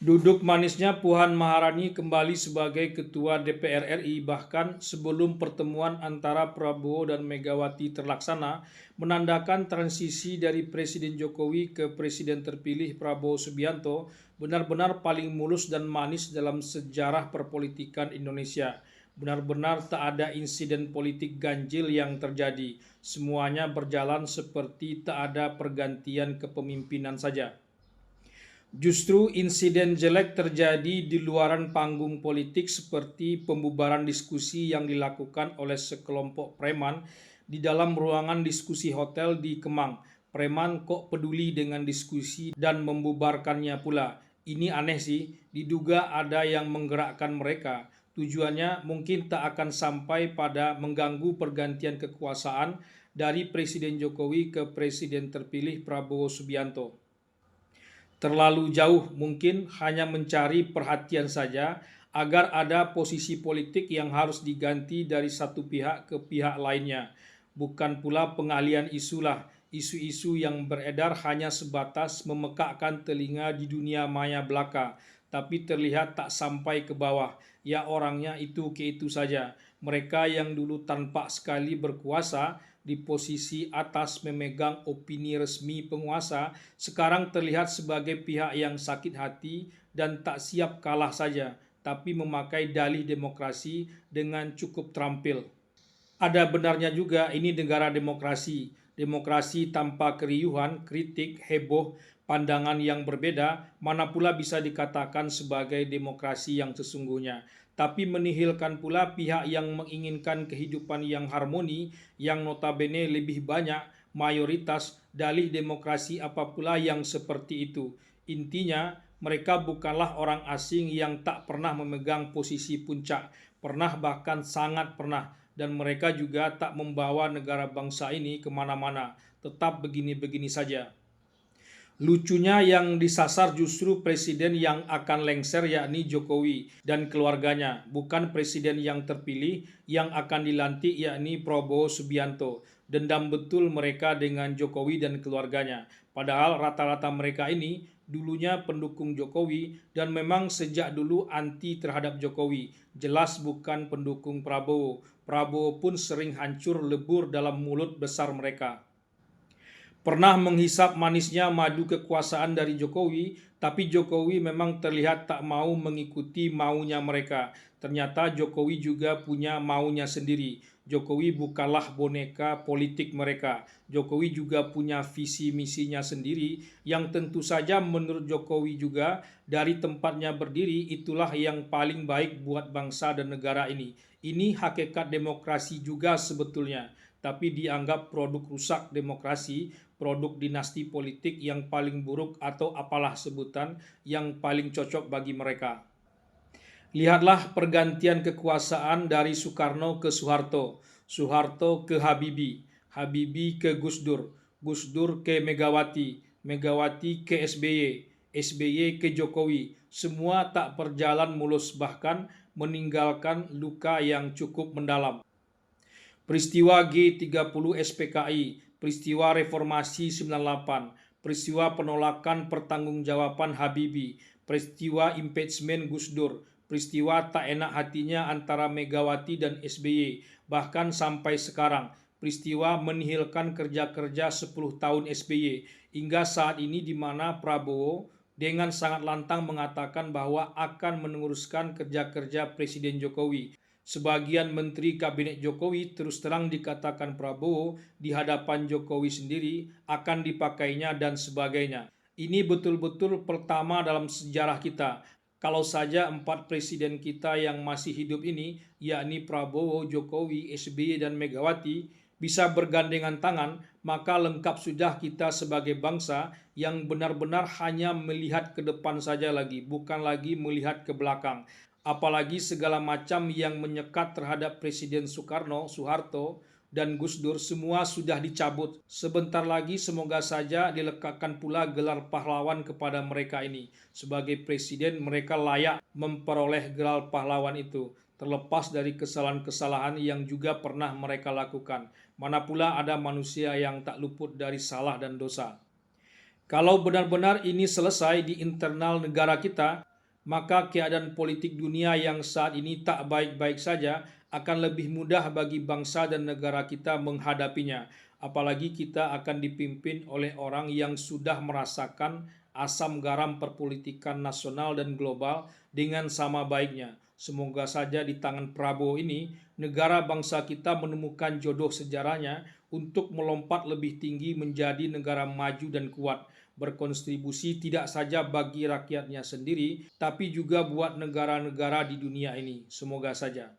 Duduk manisnya Puan Maharani kembali sebagai Ketua DPR RI, bahkan sebelum pertemuan antara Prabowo dan Megawati terlaksana, menandakan transisi dari Presiden Jokowi ke Presiden terpilih Prabowo Subianto benar-benar paling mulus dan manis dalam sejarah perpolitikan Indonesia. Benar-benar tak ada insiden politik ganjil yang terjadi. Semuanya berjalan seperti tak ada pergantian kepemimpinan saja. Justru insiden jelek terjadi di luaran panggung politik seperti pembubaran diskusi yang dilakukan oleh sekelompok preman di dalam ruangan diskusi hotel di Kemang. Preman kok peduli dengan diskusi dan membubarkannya pula. Ini aneh sih, diduga ada yang menggerakkan mereka. Tujuannya mungkin tak akan sampai pada mengganggu pergantian kekuasaan dari Presiden Jokowi ke Presiden terpilih Prabowo Subianto. Terlalu jauh, mungkin hanya mencari perhatian saja agar ada posisi politik yang harus diganti dari satu pihak ke pihak lainnya. Bukan pula pengalian isu lah. Isu-isu yang beredar hanya sebatas memekakkan telinga di dunia maya belaka, tapi terlihat tak sampai ke bawah. Ya, orangnya itu ke itu saja. Mereka yang dulu tanpa sekali berkuasa di posisi atas memegang opini resmi penguasa, sekarang terlihat sebagai pihak yang sakit hati dan tak siap kalah saja, tapi memakai dalih demokrasi dengan cukup terampil. Ada benarnya juga ini negara demokrasi. Demokrasi tanpa keriuhan, kritik, heboh, pandangan yang berbeda, mana pula bisa dikatakan sebagai demokrasi yang sesungguhnya. Tapi menihilkan pula pihak yang menginginkan kehidupan yang harmoni, yang notabene lebih banyak, mayoritas, dalih demokrasi apa pula yang seperti itu. Intinya, mereka bukanlah orang asing yang tak pernah memegang posisi puncak, pernah bahkan sangat pernah, dan mereka juga tak membawa negara bangsa ini kemana-mana, tetap begini-begini saja. Lucunya yang disasar justru presiden yang akan lengser, yakni Jokowi dan keluarganya, bukan presiden yang terpilih yang akan dilantik, yakni Prabowo Subianto. Dendam betul mereka dengan Jokowi dan keluarganya. Padahal rata-rata mereka ini dulunya pendukung Jokowi dan memang sejak dulu anti terhadap Jokowi. Jelas bukan pendukung Prabowo. Prabowo pun sering hancur lebur dalam mulut besar mereka. Pernah menghisap manisnya madu kekuasaan dari Jokowi, tapi Jokowi memang terlihat tak mau mengikuti maunya mereka. Ternyata Jokowi juga punya maunya sendiri. Jokowi bukanlah boneka politik mereka. Jokowi juga punya visi misinya sendiri yang tentu saja menurut Jokowi juga dari tempatnya berdiri itulah yang paling baik buat bangsa dan negara ini. Ini hakikat demokrasi juga sebetulnya, tapi dianggap produk rusak demokrasi, produk dinasti politik yang paling buruk atau apalah sebutan yang paling cocok bagi mereka. Lihatlah pergantian kekuasaan dari Soekarno ke Soeharto, Soeharto ke Habibie, Habibie ke Gus Dur, Gus Dur ke Megawati, Megawati ke SBY, SBY ke Jokowi. Semua tak berjalan mulus, bahkan meninggalkan luka yang cukup mendalam. Peristiwa G30 SPKI, peristiwa reformasi 98, peristiwa penolakan pertanggungjawaban Habibie, peristiwa impeachment Gus Dur, peristiwa tak enak hatinya antara Megawati dan SBY, bahkan sampai sekarang, peristiwa menihilkan kerja-kerja 10 tahun SBY, hingga saat ini di mana Prabowo dengan sangat lantang mengatakan bahwa akan meneruskan kerja-kerja Presiden Jokowi. Sebagian menteri kabinet Jokowi terus terang dikatakan Prabowo di hadapan Jokowi sendiri akan dipakainya dan sebagainya. Ini betul-betul pertama dalam sejarah kita. Kalau saja 4 presiden kita yang masih hidup ini, yakni Prabowo, Jokowi, SBY, dan Megawati, bisa bergandengan tangan, maka lengkap sudah kita sebagai bangsa yang benar-benar hanya melihat ke depan saja lagi, bukan lagi melihat ke belakang. Apalagi segala macam yang menyekat terhadap Presiden Soekarno, Soeharto, dan Gus Dur semua sudah dicabut. Sebentar lagi semoga saja dilekatkan pula gelar pahlawan kepada mereka ini. Sebagai presiden mereka layak memperoleh gelar pahlawan itu, terlepas dari kesalahan-kesalahan yang juga pernah mereka lakukan. Mana pula ada manusia yang tak luput dari salah dan dosa. Kalau benar-benar ini selesai di internal negara kita, maka keadaan politik dunia yang saat ini tak baik-baik saja akan lebih mudah bagi bangsa dan negara kita menghadapinya. Apalagi kita akan dipimpin oleh orang yang sudah merasakan asam garam perpolitikan nasional dan global dengan sama baiknya. Semoga saja di tangan Prabowo ini, negara bangsa kita menemukan jodoh sejarahnya untuk melompat lebih tinggi menjadi negara maju dan kuat, berkontribusi tidak saja bagi rakyatnya sendiri, tapi juga buat negara-negara di dunia ini. Semoga saja.